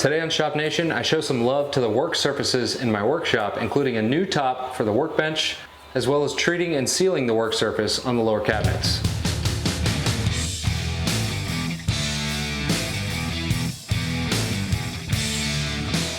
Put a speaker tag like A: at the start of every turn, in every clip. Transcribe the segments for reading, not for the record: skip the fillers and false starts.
A: Today on Shop Nation, I show some love to the work surfaces in my workshop, including a new top for the workbench, as well as treating and sealing the work surface on the lower cabinets.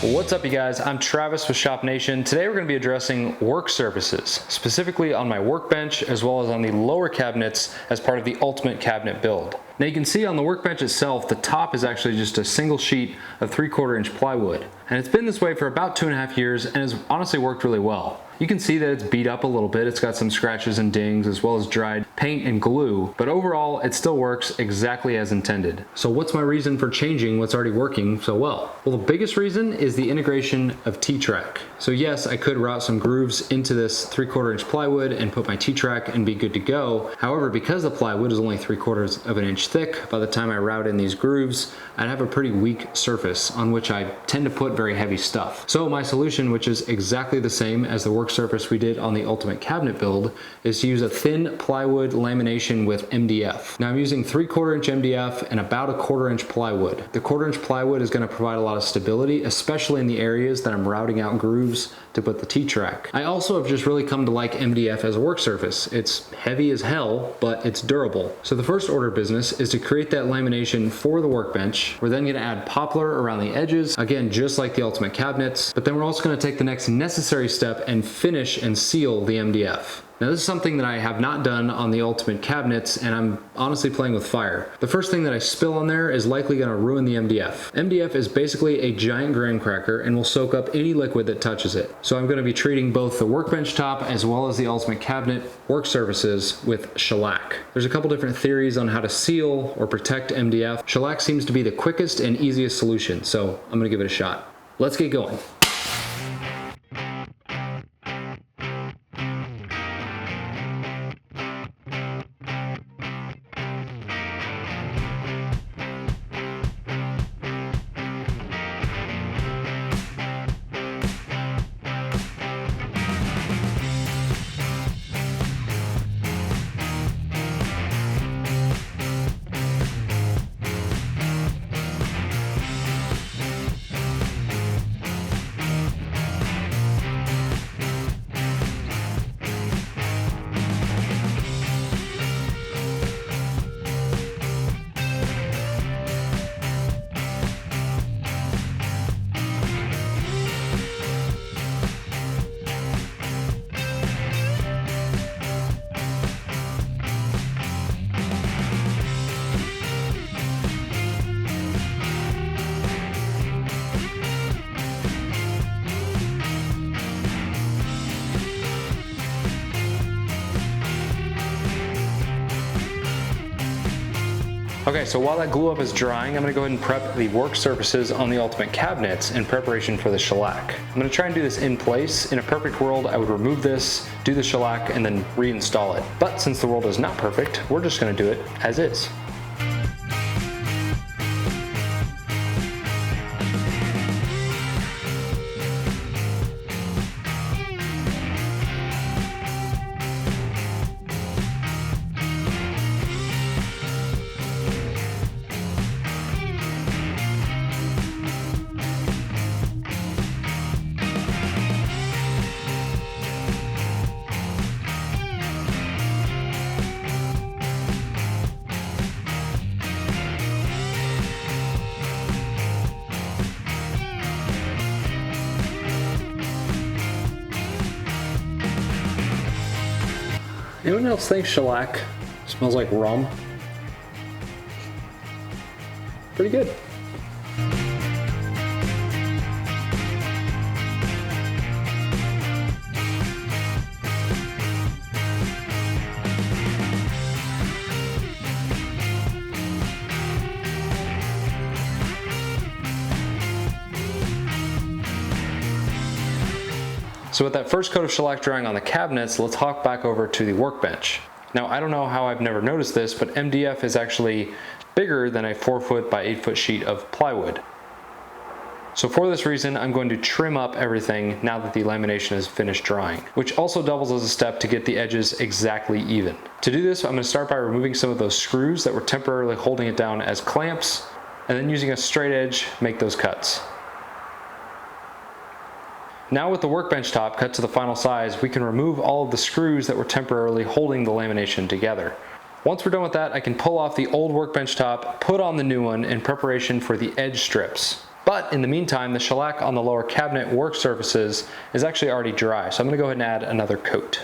A: What's up you guys, I'm Travis with Shop Nation. Today we're going to be addressing work surfaces, specifically on my workbench as well as on the lower cabinets as part of the ultimate cabinet build. Now you can see on the workbench itself, the top is actually just a single sheet of 3/4 inch plywood. And it's been this way for about 2.5 years and has honestly worked really well. You can see that it's beat up a little bit. It's got some scratches and dings as well as dried paint and glue, but overall it still works exactly as intended. So what's my reason for changing what's already working so well? Well, the biggest reason is the integration of TTrack. So yes, I could route some grooves into this 3/4 inch plywood and put my TTrack and be good to go. However, because the plywood is only 3/4 of an inch thick, by the time I route in these grooves, I'd have a pretty weak surface on which I tend to put very heavy stuff. So my solution, which is exactly the same as the work surface we did on the ultimate cabinet build, is to use a thin plywood lamination with MDF. Now I'm using 3/4 inch MDF and about a 1/4 inch plywood. The 1/4 inch plywood is going to provide a lot of stability, especially in the areas that I'm routing out grooves to put the T-track. I also have just really come to like MDF as a work surface. It's heavy as hell, but it's durable. So the first order of business is to create that lamination for the workbench. We're then going to add poplar around the edges, again just like the ultimate cabinets, but then we're also going to take the next necessary step and finish and seal the MDF. Now this is something that I have not done on the ultimate cabinets, and I'm honestly playing with fire. The first thing that I spill on there is likely going to ruin the MDF. MDF is basically a giant graham cracker and will soak up any liquid that touches it. So I'm going to be treating both the workbench top as well as the ultimate cabinet work surfaces with shellac. There's a couple different theories on how to seal or protect MDF. Shellac seems to be the quickest and easiest solution, so I'm going to give it a shot. Let's get going. Okay, so while that glue up is drying, I'm going to go ahead and prep the work surfaces on the ultimate cabinets in preparation for the shellac. I'm going to try and do this in place. In a perfect world, I would remove this, do the shellac, and then reinstall it. But since the world is not perfect, we're just going to do it as is. Anyone else think shellac smells like rum? Pretty good. So with that first coat of shellac drying on the cabinets, let's hop back over to the workbench. Now I don't know how I've never noticed this, but MDF is actually bigger than a 4-foot by 8-foot sheet of plywood. So for this reason, I'm going to trim up everything now that the lamination is finished drying, which also doubles as a step to get the edges exactly even. To do this, I'm going to start by removing some of those screws that were temporarily holding it down as clamps, and then using a straight edge, make those cuts. Now with the workbench top cut to the final size, we can remove all of the screws that were temporarily holding the lamination together. Once we're done with that, I can pull off the old workbench top, put on the new one in preparation for the edge strips. But in the meantime, the shellac on the lower cabinet work surfaces is actually already dry, so I'm going to go ahead and add another coat.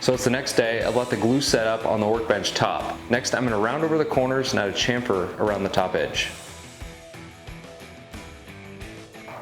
A: So it's the next day. I've let the glue set up on the workbench top. Next, I'm going to round over the corners and add a chamfer around the top edge.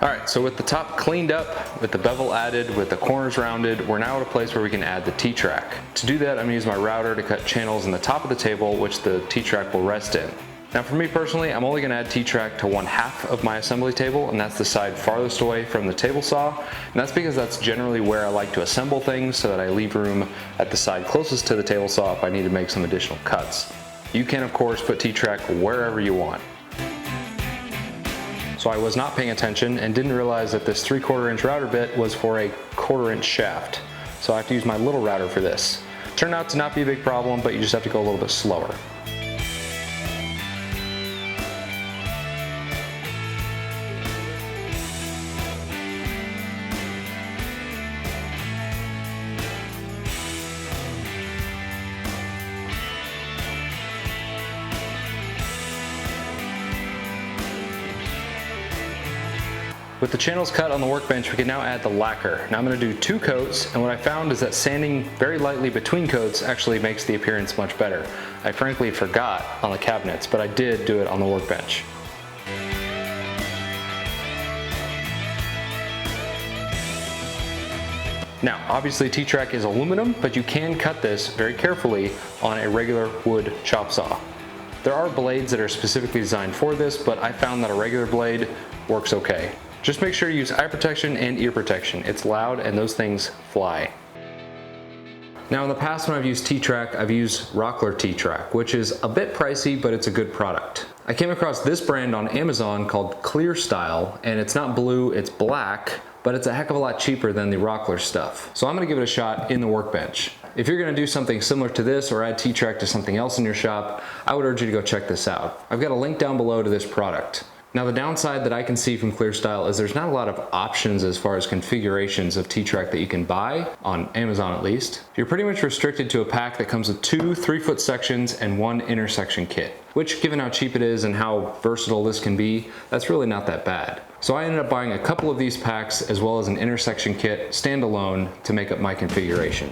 A: Alright, so with the top cleaned up, with the bevel added, with the corners rounded, we're now at a place where we can add the TTrack. To do that, I'm going to use my router to cut channels in the top of the table, which the TTrack will rest in. Now for me personally, I'm only going to add TTrack to 1/2 of my assembly table, and that's the side farthest away from the table saw. And that's because that's generally where I like to assemble things, so that I leave room at the side closest to the table saw if I need to make some additional cuts. You can of course put TTrack wherever you want. So I was not paying attention and didn't realize that this 3/4 inch router bit was for a 1/4 inch shaft. So I have to use my little router for this. Turned out to not be a big problem, but you just have to go a little bit slower. With the channels cut on the workbench, we can now add the lacquer. Now I'm going to do 2 coats, and what I found is that sanding very lightly between coats actually makes the appearance much better. I frankly forgot on the cabinets, but I did do it on the workbench. Now, obviously TTrack is aluminum, but you can cut this very carefully on a regular wood chop saw. There are blades that are specifically designed for this, but I found that a regular blade works okay. Just make sure you use eye protection and ear protection. It's loud and those things fly. Now in the past when I've used TTrack, I've used Rockler TTrack, which is a bit pricey, but it's a good product. I came across this brand on Amazon called Clear Style, and it's not blue, it's black, but it's a heck of a lot cheaper than the Rockler stuff. So I'm gonna give it a shot in the workbench. If you're gonna do something similar to this or add TTrack to something else in your shop, I would urge you to go check this out. I've got a link down below to this product. Now the downside that I can see from Clear Style is there's not a lot of options as far as configurations of TTrack that you can buy, on Amazon at least. You're pretty much restricted to a pack that comes with 2 3-foot sections and 1 intersection kit, which given how cheap it is and how versatile this can be, that's really not that bad. So I ended up buying a couple of these packs as well as an intersection kit standalone to make up my configuration.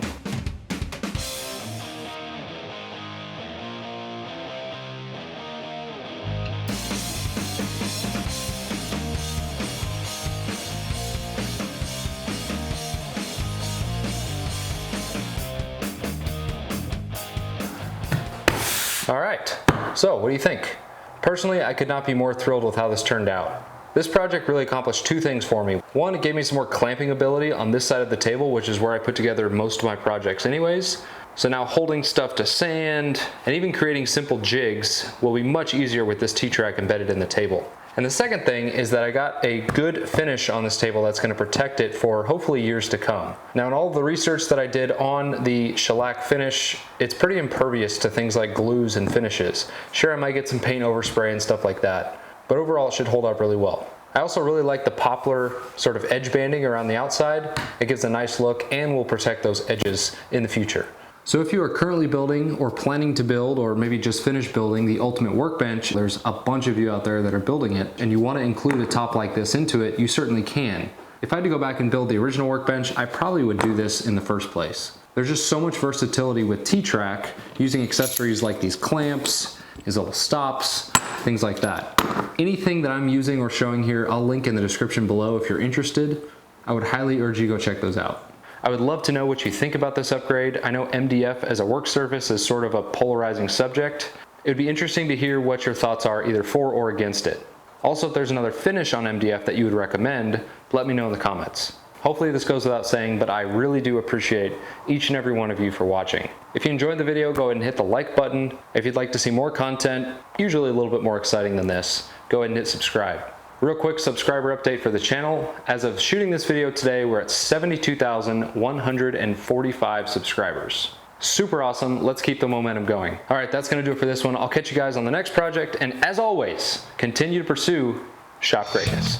A: All right, so what do you think? Personally, I could not be more thrilled with how this turned out. This project really accomplished two things for me. One, it gave me some more clamping ability on this side of the table, which is where I put together most of my projects anyways. So now holding stuff to sand and even creating simple jigs will be much easier with this TTrack embedded in the table. And the second thing is that I got a good finish on this table that's going to protect it for hopefully years to come. Now, in all the research that I did on the shellac finish, it's pretty impervious to things like glues and finishes. Sure, I might get some paint overspray and stuff like that, but overall it should hold up really well. I also really like the poplar sort of edge banding around the outside. It gives a nice look and will protect those edges in the future. So if you are currently building or planning to build or maybe just finished building the ultimate workbench, there's a bunch of you out there that are building it and you want to include a top like this into it, you certainly can. If I had to go back and build the original workbench, I probably would do this in the first place. There's just so much versatility with TTrack using accessories like these clamps, these little stops, things like that. Anything that I'm using or showing here, I'll link in the description below if you're interested. I would highly urge you to go check those out. I would love to know what you think about this upgrade. I know MDF as a work surface is sort of a polarizing subject. It would be interesting to hear what your thoughts are either for or against it. Also, if there's another finish on MDF that you would recommend, let me know in the comments. Hopefully this goes without saying, but I really do appreciate each and every one of you for watching. If you enjoyed the video, go ahead and hit the like button. If you'd like to see more content, usually a little bit more exciting than this, go ahead and hit subscribe. Real quick subscriber update for the channel. As of shooting this video today, we're at 72,145 subscribers. Super awesome. Let's keep the momentum going. All right, that's gonna do it for this one. I'll catch you guys on the next project. And as always, continue to pursue shop greatness.